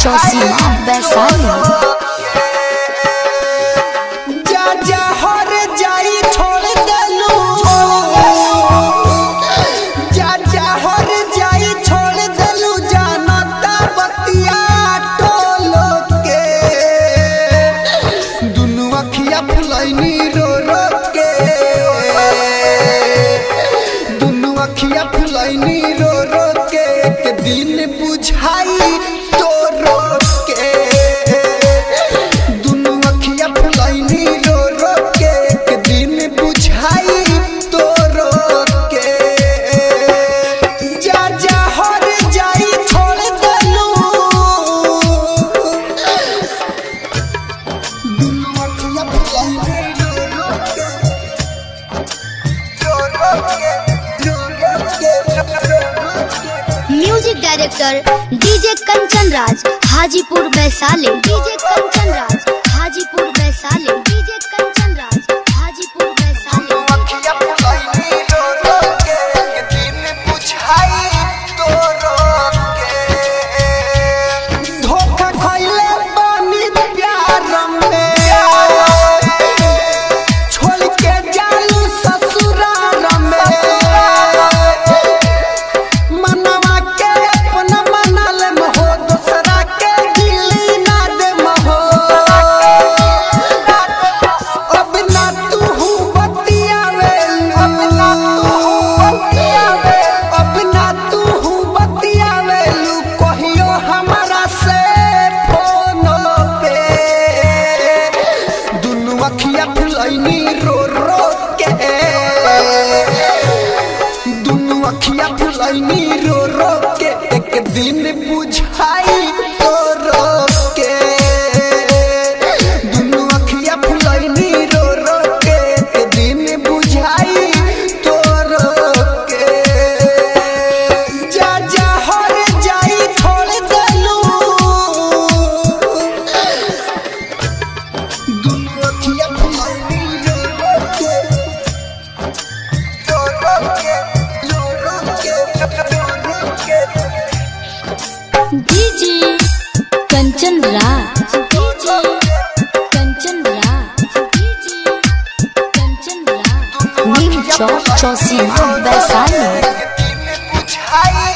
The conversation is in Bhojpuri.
चौसीमा वैशाली। रो रो के एक दिन बुझाई तो रो के, दुनू अखिया फुलैनी रो रो के एक दिन बुझाई तो रो के। जा जा हर जाई छोड़ देलू, दुनू अखिया फुलैनी रो रो के, रो रो के। Music director DJ Kanchan Raj Hajipur Vaishali. DJ Kanchan Raj Hajipur Vaishali. DJ Kanchan Raj Hajipur Vaishali. धोखा खइले बानी प्यार में, छोड़ के जालू ससुराल में, मनवा के अपना मनल हो दूसरा के गिली ना दे महो। अब ना तू बतियावे, अब ना तू बतियावे लू कहियो हमारा से फोन पे। दुनू अखिया फुलैनी रो रो के, दुनू अखिया फुलैनी रो रो के एक दिन बुझाई तो रो के। दुनू अखिया फुलैनी रो रो के एक दिन बुझाई तो रो के। जा जा हर जाई छोड़ देलू, दुनू अखिया फुलैनी रो रो के, रो रो के, रो रो के, रो रो के। DJ Kanchan Raj. DJ Kanchan Raj. DJ Kanchan Raj नीम चौक चौसीमा वैशाली। बुझाई